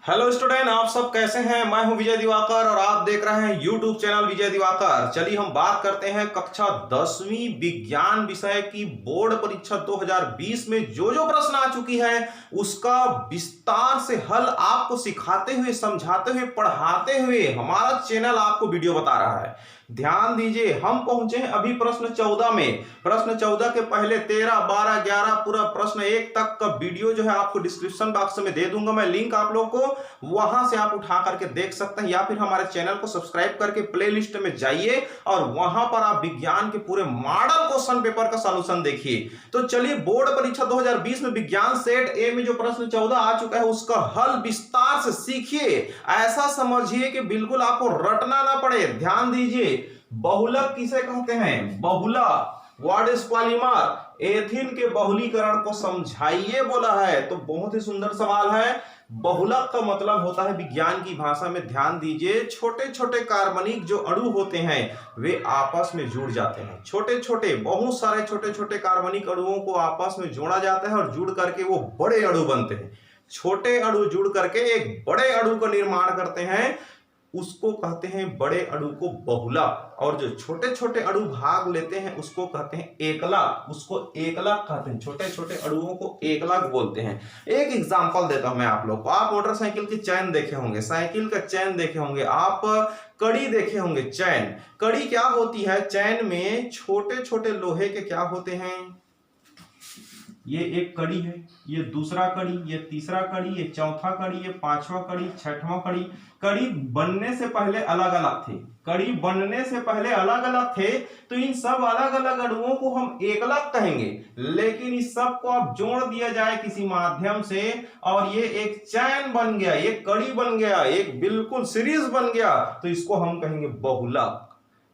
Hello student, आप सब कैसे हैं। मैं हूं विजय दिवाकर और आप देख रहे हैं यूट्यूब चैनल विजय दिवाकर। चलिए हम बात करते हैं कक्षा 10वीं विज्ञान विषय की बोर्ड परीक्षा 2020 में जो जो प्रश्न आ चुकी है उसका विस्तार से हल आपको सिखाते हुए, समझाते हुए, पढ़ाते हुए हमारा चैनल आपको वीडियो बता रहा है। ध्यान दीजिए, हम पहुंचे हैं अभी प्रश्न 14 में। प्रश्न 14 के पहले 13, 12, 11 पूरा प्रश्न 1 तक का वीडियो जो है आपको डिस्क्रिप्शन बॉक्स में दे दूंगा मैं लिंक, आप लोग को वहां से आप उठा करके देख सकते हैं, या फिर हमारे चैनल को सब्सक्राइब करके प्लेलिस्ट में जाइए और वहां पर आप विज्ञान के पूरे मॉडल क्वेश्चन पेपर का सॉल्यूशन देखिए। तो चलिए, बोर्ड परीक्षा 2020 में विज्ञान सेट ए में जो प्रश्न 14 आ चुका है उसका हल विस्तार से सीखिए। ऐसा समझिए कि बिल्कुल आपको रटना ना पड़े। ध्यान दीजिए, बहुलक किसे कहते हैं? बहुला, व्हाट इज पॉलीमर? एथिन के बहुलीकरण को समझाइए बोला है। तो बहुत ही सुंदर सवाल है। बहुलक का मतलब होता है विज्ञान की भाषा में, ध्यान दीजिए, छोटे छोटे कार्बनिक जो अणु होते हैं वे आपस में जुड़ जाते हैं। छोटे छोटे, बहुत सारे छोटे छोटे कार्बनिक अणुओं को आपस में जोड़ा जाता है और जुड़ करके वो बड़े अणु बनते हैं। छोटे अणु जुड़ करके एक बड़े अणु का निर्माण करते हैं, उसको कहते हैं बड़े अणु को बहुलक। और जो छोटे छोटे अणु भाग लेते हैं उसको कहते हैं एकलक। उसको एकलक कहते हैं, छोटे छोटे अणुओं को एकलक बोलते हैं। एक एग्जांपल देता हूं मैं आप लोग को। आप मोटरसाइकिल की चैन देखे होंगे, साइकिल का चैन देखे होंगे, आप कड़ी देखे होंगे। चैन, कड़ी क्या होती है? चैन में छोटे छोटे लोहे के क्या होते हैं? ये एक कड़ी है, ये दूसरा कड़ी, ये तीसरा कड़ी, ये चौथा कड़ी, ये पांचवा कड़ी, छठवां कड़ी। कड़ी बनने से पहले अलग अलग थे, कड़ी बनने से पहले अलग अलग थे, तो इन सब अलग अलग अणुओं को हम एकलक कहेंगे। लेकिन इस सब को अब जोड़ दिया जाए किसी माध्यम से और ये एक चैन बन गया, एक कड़ी बन गया, एक बिल्कुल सीरीज बन गया, तो इसको हम कहेंगे बहुलक।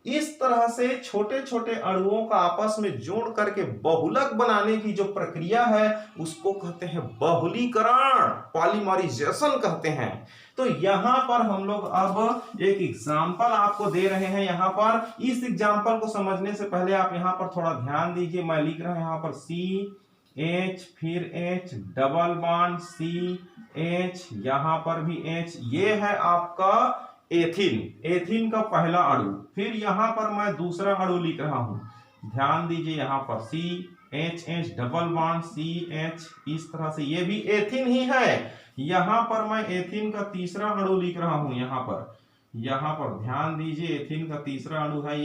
इस तरह से छोटे छोटे अणुओं का आपस में जोड़ करके बहुलक बनाने की जो प्रक्रिया है उसको कहते हैं बहुलीकरण, पॉलीमराइजेशन कहते हैं। तो यहां पर हम लोग अब एक एग्जांपल आपको दे रहे हैं। यहां पर इस एग्जांपल को समझने से पहले आप यहां पर थोड़ा ध्यान दीजिए। मैं लिख रहा हूं यहां पर CH, फिर H, डबल बॉन्ड CH, यहां पर भी H। ये है आपका एथिन, एथिन का पहला अणु। फिर यहां पर मैं दूसरा अणु लिख रहा हूं, ध्यान दीजिए, यहां पर CH डबल बॉन्ड CH, इस तरह से ये भी एथिन ही है। यहां पर मैं एथिन का तीसरा अणु लिख रहा हूं, यहां पर ध्यान दीजिए, एथिन का तीसरा अणु है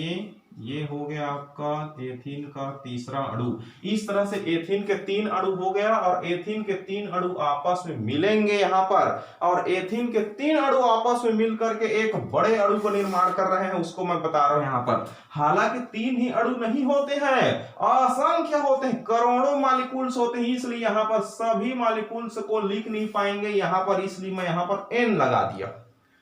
ये हो गया आपका एथिन का तीसरा अणु। इस तरह से एथिन के 3 अणु हो गया और एथिन के 3 अणु आपस में मिलेंगे यहां पर, और एथिन के 3 अणु आपस में मिलकर के एक बड़े अणु को निर्माण कर रहे हैं, उसको मैं बता रहा हूं यहां पर। हालांकि 3 ही अणु नहीं होते हैं, असंख्य होते हैं, करोड़ों मॉलिक्यूल्स होते हैं, इसलिए यहां पर सभी मॉलिक्यूल्स को लिख नहीं पाएंगे यहां पर, इसलिए मैं यहां पर N लगा दिया।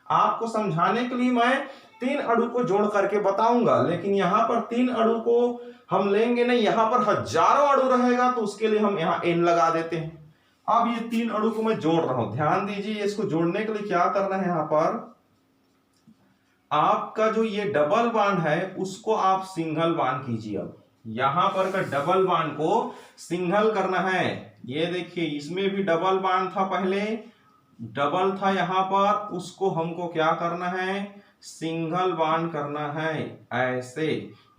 आपको समझाने के लिए मैं 3 अणु को जोड़ करके बताऊंगा, लेकिन यहां पर 3 अणु को हम लेंगे नहीं, यहां पर हजारों अणु रहेगा, तो उसके लिए हम यहां N लगा देते हैं। अब ये 3 अणु को मैं जोड़ रहा हूं, ध्यान दीजिए। इसको जोड़ने के लिए क्या करना है, यहां पर आपका जो ये डबल बॉन्ड है उसको आप सिंगल बॉन्ड कीजिए। अब यहां पर का डबल बॉन्ड को सिंगल करना है। ये देखिए, इसमें भी डबल बॉन्ड था, पहले डबल था यहां पर, उसको हमको क्या करना है? सिंगल बॉन्ड करना है। ऐसे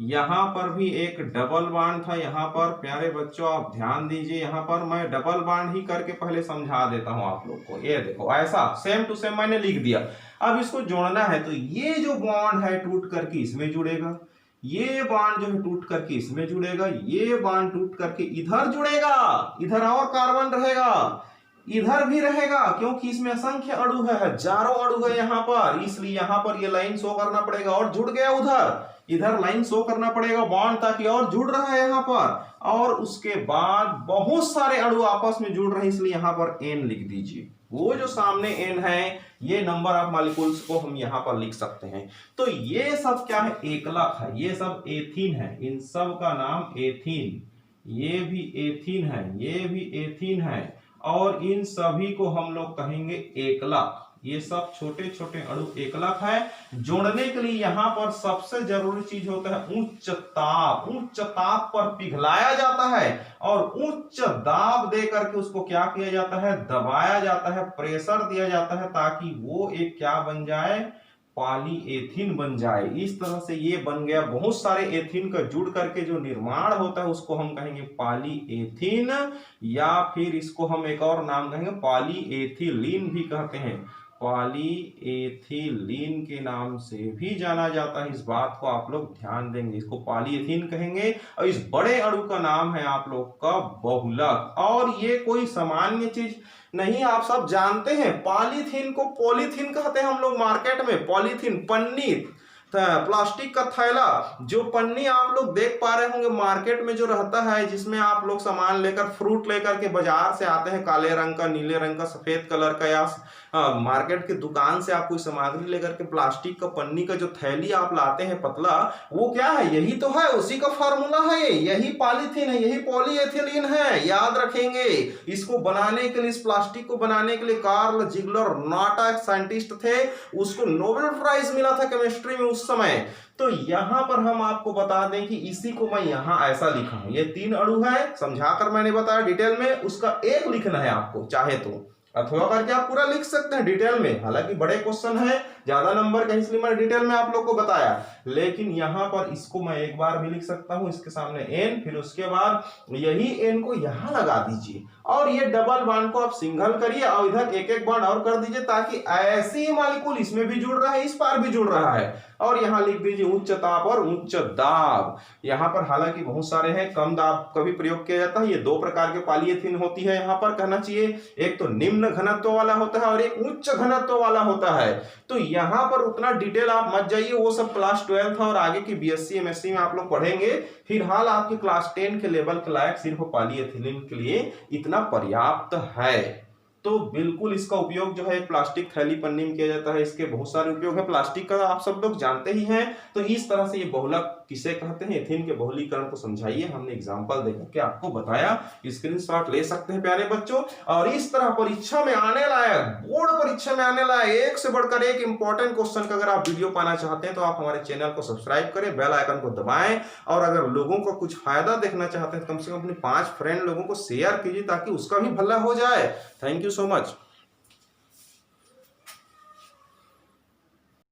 यहां पर भी एक डबल बॉन्ड था यहां पर। प्यारे बच्चों आप ध्यान दीजिए, यहां पर मैं डबल बॉन्ड ही करके पहले समझा देता हूं आप लोग को। ये देखो, ऐसा सेम टू सेम मैंने लिख दिया। अब इसको जोड़ना है, तो ये जो बॉन्ड है टूट करके इसमें जुड़ेगा, ये बॉन्ड जो है टूट करके इसमें जुड़ेगा, ये बॉन्ड टूट करके इधर जुड़ेगा, इधर और कार्बन रहेगा, इधर भी रहेगा, क्योंकि इसमें असंख्य अणु है, हजारों अणु है यहां पर, इसलिए यहां पर ये लाइन शो करना पड़ेगा। और जुड़ गया उधर, इधर लाइन शो करना पड़ेगा बॉन्ड, ताकि और जुड़ रहा है यहां पर। और उसके बाद बहुत सारे अणु आपस में जुड़ रहे हैं, इसलिए यहां पर N लिख दीजिए। वो जो सामने N है, ये नंबर ऑफ मॉलिक्यूल्स को हम यहां पर लिख सकते हैं। तो ये सब क्या है? एकलक है, ये सब एथिन है, इन सब का नाम एथिन। ये भी एथिन है, ये भी एथिन है, और इन सभी को हम लोग कहेंगे एकलक। ये सब छोटे छोटे अणु एकलक है। जोड़ने के लिए यहाँ पर सबसे जरूरी चीज होता है उच्च ताप। उच्च ताप पर पिघलाया जाता है और उच्च दाब दे करके उसको क्या किया जाता है, दबाया जाता है, प्रेशर दिया जाता है, ताकि वो एक क्या बन जाए, पॉलीएथीन बन जाए। इस तरह से ये बन गया। बहुत सारे एथीन का जुड़ करके जो निर्माण होता है उसको हम कहेंगे पॉलीएथीन, या फिर इसको हम एक और नाम कहेंगे पॉलीएथिलीन भी कहते हैं। पॉलीएथिलीन के नाम से भी जाना जाता है। इस बात को आप लोग ध्यान देंगे, इसको पॉलीएथीन कहेंगे। और इस बड़े अणु का नाम है आप लोग का बहुलक। और ये कोई सामान्य चीज नहीं, आप सब जानते हैं पॉलीथीन को पॉलीथीन कहते हैं हम लोग मार्केट में। पॉलीथीन पन्नी, प्लास्टिक का थैला, जो पन्नी आप लोग देख पा रहे होंगे मार्केट में जो रहता है, जिसमें आप लोग सामान लेकर, फ्रूट लेकर के बाजार से आते हैं, काले रंग का, नीले रंग का, सफेद कलर का, या मार्केट की दुकान से आप कोई सामग्री लेकर के प्लास्टिक का पन्नी का जो थैली आप लाते हैं पतला, वो क्या है, यही तो है, उसी का फार्मूला है, यही पॉलीथीन है, यही पॉलीएथिलीन है। याद रखेंगे। इसको बनाने के लिए, इस प्लास्टिक को बनाने के लिए कार्ल जिगलर नाटा एक साइंटिस्ट थे, उसको नोबेल प्राइज मिला था केमिस्ट्री में उस समय। तो यहां पर हम आपको बता दें कि इसी को मैं यहां ऐसा लिखा हूं, ये 3 अणु है, समझाकर मैंने बताया डिटेल में। उसका एक लिखना है आपको, चाहे तो अथवा करके आप पूरा लिख सकते हैं डिटेल में। हालांकि बड़े क्वेश्चन है, ज्यादा नंबर का, इसलिए मैंने डिटेल में आप लोग को बताया। लेकिन यहां पर इसको मैं एक बार भी लिख सकता हूं, इसके सामने n, फिर उसके बाद यही n को यहां लगा दीजिए, और ये डबल बॉन्ड को आप सिंगल करिए और इधर एक एक बॉन्ड और कर दीजिए, ताकि ऐसी मॉलिक्यूल इसमें भी जुड़ रहा है, इस पार भी जुड़ रहा है। और यहां लिख दीजिए उच्च ताप और उच्च दाब। यहां पर हालांकि बहुत सारे हैं, कम दाब का भी प्रयोग किया जाता है। ये 2 प्रकार के पॉलीएथीन होती है, यहां पर कहना चाहिए, एक तो निम्न घनत्व वाला होता है और एक उच्च घनत्व वाला होता है। तो यहां पर उतना डिटेल आप मत जाइए, वो सब क्लास 12 और आगे की बीएससी एमएससी में आप लोग पढ़ेंगे। फिलहाल आपके क्लास 10 के लेवल के लायक सिर्फ पॉलीएथिलीन के लिए इतना पर्याप्त है। तो बिल्कुल इसका उपयोग जो है प्लास्टिक थैली पन्नी में किया जाता है। इसके बहुत सारे उपयोग है, प्लास्टिक का आप सब लोग जानते ही हैं। तो इस तरह से ये बहुलक किसे कहते हैं, एथीन के बहुलीकरण को समझाइए, हमने एग्जांपल देकर के आपको बताया। स्क्रीनशॉट ले सकते हैं प्यारे बच्चों। और इस तरह परीक्षा में आने लायक, बोर्ड परीक्षा में आने लायक एक से बढ़कर एक इंपॉर्टेंट क्वेश्चन का अगर आप वीडियो पाना चाहते हैं तो आप हमारे चैनल को सब्सक्राइब करें, बेल आइकन को दबाएं, और अगर लोगों को कुछ फायदा देखना चाहते हैं कम से कम अपने 5 फ्रेंड लोगों को शेयर कीजिए, ताकि उसका भी भला हो जाए। Thank you so much.